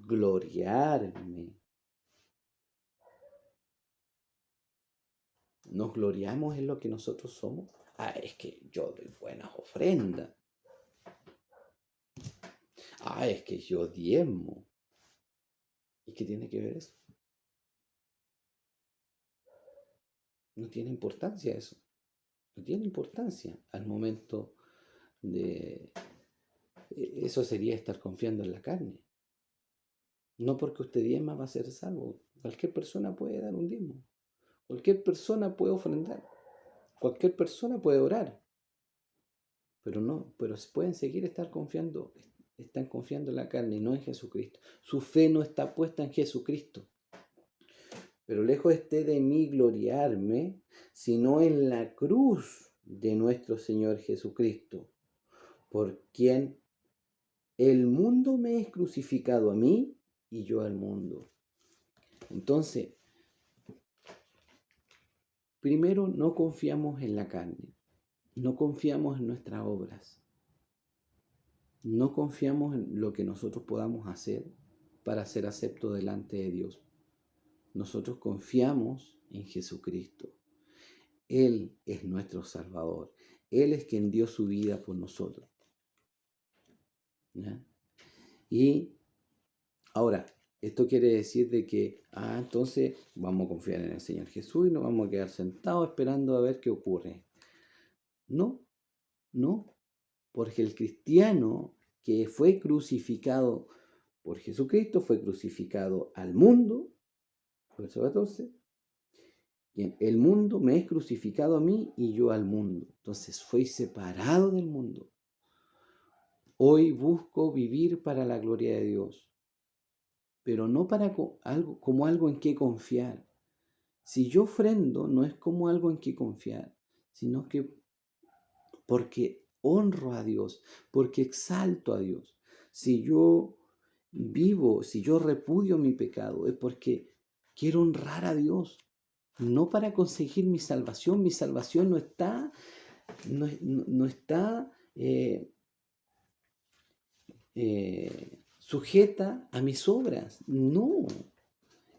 gloriarme. ¿Nos gloriamos en lo que nosotros somos? Es que yo doy buenas ofrendas. Es que yo diezmo. ¿Y qué tiene que ver eso? No tiene importancia eso. No tiene importancia al momento de... Eso sería estar confiando en la carne. No porque usted diezma va a ser salvo. Cualquier persona puede dar un diezmo. Cualquier persona puede ofrendar. Cualquier persona puede orar. Pero pueden seguir están confiando en la carne y no en Jesucristo. Su fe no está puesta en Jesucristo. Pero lejos esté de mí gloriarme, sino en la cruz de nuestro Señor Jesucristo, por quien el mundo me es crucificado a mí y yo al mundo. Entonces, primero no confiamos en la carne, no confiamos en nuestras obras, no confiamos en lo que nosotros podamos hacer para ser aceptos delante de Dios. Nosotros confiamos en Jesucristo. Él es nuestro Salvador. Él es quien dio su vida por nosotros. ¿Ya? Y ahora, esto quiere decir de que, entonces vamos a confiar en el Señor Jesús y nos vamos a quedar sentados esperando a ver qué ocurre. No, no. porque el cristiano que fue crucificado por Jesucristo fue crucificado al mundo, verso 14, y el mundo me es crucificado a mí y yo al mundo. Entonces fui separado del mundo. Hoy busco vivir para la gloria de Dios, pero no para algo, como algo en que confiar. Si yo ofrendo, no es como algo en que confiar, sino que porque honro a Dios, porque exalto a Dios. Si yo vivo, si yo repudio mi pecado, es porque quiero honrar a Dios, no para conseguir mi salvación. Mi salvación no está, no está sujeta a mis obras. No,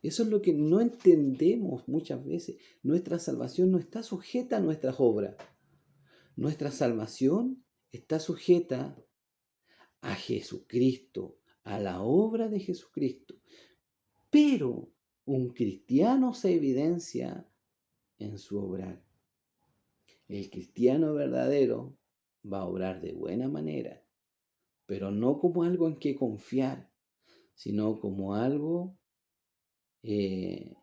eso es lo que no entendemos muchas veces. Nuestra salvación no está sujeta a nuestras obras. Nuestra salvación está sujeta a Jesucristo, a la obra de Jesucristo. Pero un cristiano se evidencia en su obrar. El cristiano verdadero va a obrar de buena manera, pero no como algo en que confiar, sino como algo que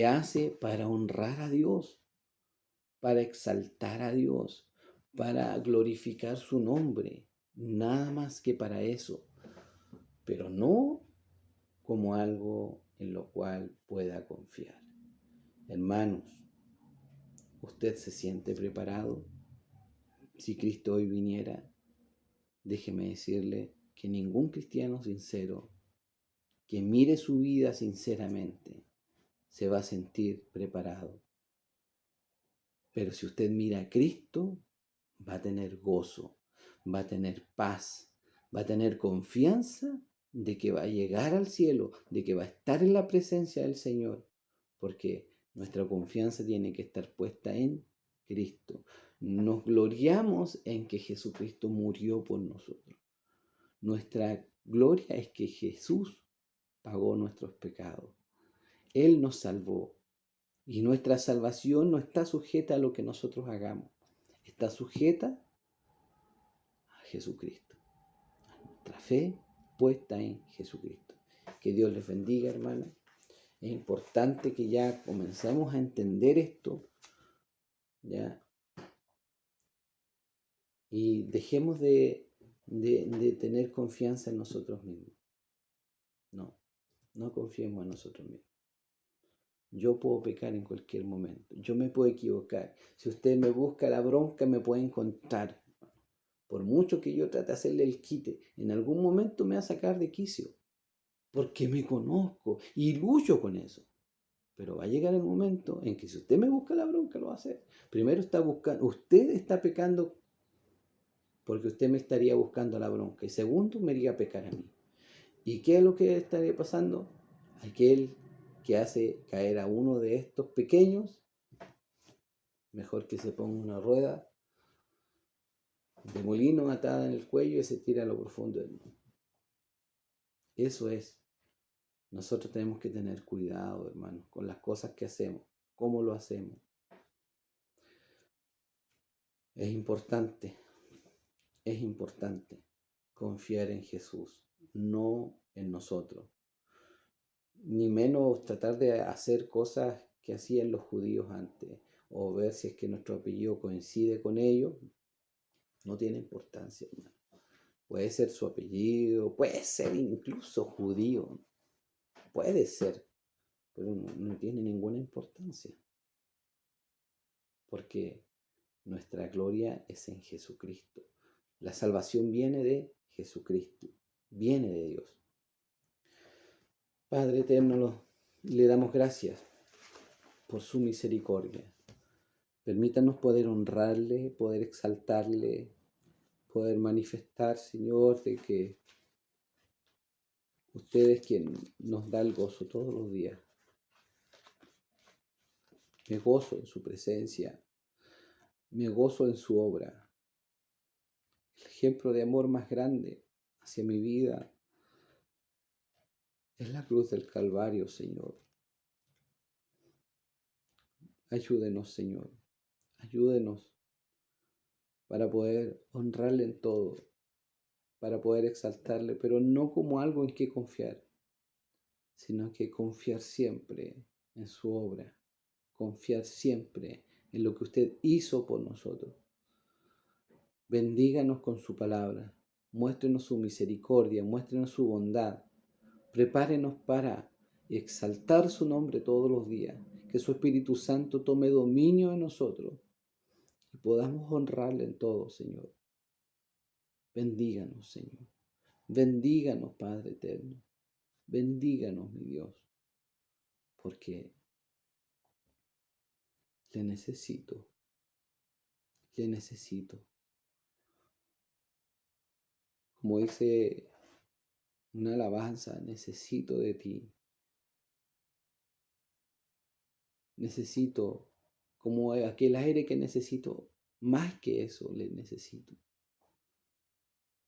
hace para honrar a Dios, para exaltar a Dios, para glorificar su nombre, nada más que para eso, pero no como algo en lo cual pueda confiar. Hermanos, ¿usted se siente preparado? Si Cristo hoy viniera, déjeme decirle que ningún cristiano sincero que mire su vida sinceramente se va a sentir preparado. Pero si usted mira a Cristo, va a tener gozo, va a tener paz, va a tener confianza de que va a llegar al cielo, de que va a estar en la presencia del Señor, porque nuestra confianza tiene que estar puesta en Cristo. Nos gloriamos en que Jesucristo murió por nosotros. Nuestra gloria es que Jesús pagó nuestros pecados. Él nos salvó. Y nuestra salvación no está sujeta a lo que nosotros hagamos. Está sujeta a Jesucristo. A nuestra fe puesta en Jesucristo. Que Dios les bendiga, hermanos. Es importante que ya comenzamos a entender esto, ¿ya? Y dejemos de tener confianza en nosotros mismos. No confiemos en nosotros mismos. Yo puedo pecar en cualquier momento. Yo me puedo equivocar. Si usted me busca la bronca, me puede encontrar. Por mucho que yo trate de hacerle el quite, en algún momento me va a sacar de quicio. Porque me conozco y lucho con eso. Pero va a llegar el momento en que si usted me busca la bronca, lo va a hacer. Primero está buscando, usted está pecando porque usted me estaría buscando la bronca. Y segundo, me iría a pecar a mí. ¿Y qué es lo que estaría pasando? Aquel que hace caer a uno de estos pequeños, mejor que se ponga una rueda de molino atada en el cuello y se tira a lo profundo del mar. Eso es. Nosotros tenemos que tener cuidado, hermanos, con las cosas que hacemos, cómo lo hacemos. Es importante confiar en Jesús, no en nosotros. Ni menos tratar de hacer cosas que hacían los judíos antes, o ver si es que nuestro apellido coincide con ellos. No tiene importancia, hermano. Puede ser su apellido, puede ser incluso judío, puede ser, pero no tiene ninguna importancia, porque nuestra gloria es en Jesucristo. La salvación viene de Jesucristo, viene de Dios. Padre eterno, le damos gracias por su misericordia. Permítanos poder honrarle, poder exaltarle, poder manifestar, Señor, de que usted es quien nos da el gozo todos los días. Me gozo en su presencia, me gozo en su obra. El ejemplo de amor más grande hacia mi vida es la cruz del Calvario, Señor. Ayúdenos, Señor. Ayúdenos para poder honrarle en todo, para poder exaltarle, pero no como algo en que confiar, sino que confiar siempre en su obra, confiar siempre en lo que usted hizo por nosotros. Bendíganos con su palabra, muéstrenos su misericordia, muéstrenos su bondad, prepárenos para exaltar su nombre todos los días, que su Espíritu Santo tome dominio en nosotros y podamos honrarle en todo, Señor. Bendíganos, Señor. Bendíganos, Padre eterno. Bendíganos, mi Dios, porque le necesito, le necesito. Como dice una alabanza, necesito de ti. Necesito, como aquel aire que necesito, más que eso le necesito.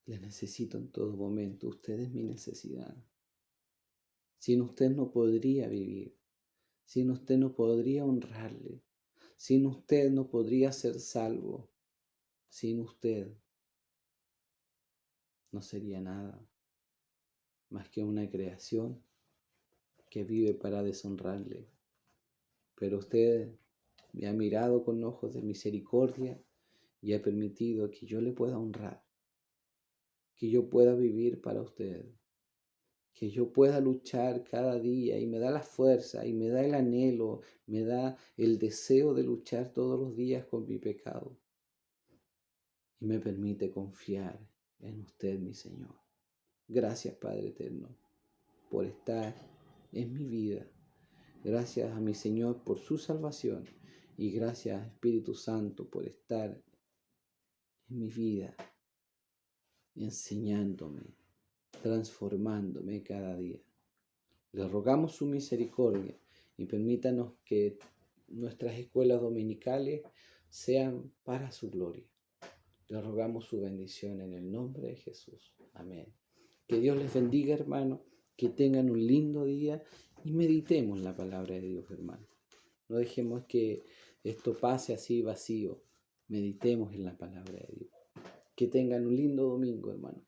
Le necesito en todo momento. Usted es mi necesidad. Sin usted no podría vivir. Sin usted no podría honrarle. Sin usted no podría ser salvo. Sin usted no sería nada más que una creación que vive para deshonrarle. Pero usted me ha mirado con ojos de misericordia y ha permitido que yo le pueda honrar, que yo pueda vivir para usted, que yo pueda luchar cada día y me da la fuerza y me da el anhelo, me da el deseo de luchar todos los días con mi pecado y me permite confiar en usted, mi Señor. Gracias, Padre eterno, por estar en mi vida. Gracias a mi Señor por su salvación y gracias, Espíritu Santo, por estar en mi vida, enseñándome, transformándome cada día. Le rogamos su misericordia y permítanos que nuestras escuelas dominicales sean para su gloria. Le rogamos su bendición en el nombre de Jesús. Amén. Que Dios les bendiga, hermanos, que tengan un lindo día y meditemos la palabra de Dios, hermano. No dejemos que esto pase así vacío. Meditemos en la palabra de Dios. Que tengan un lindo domingo, hermano.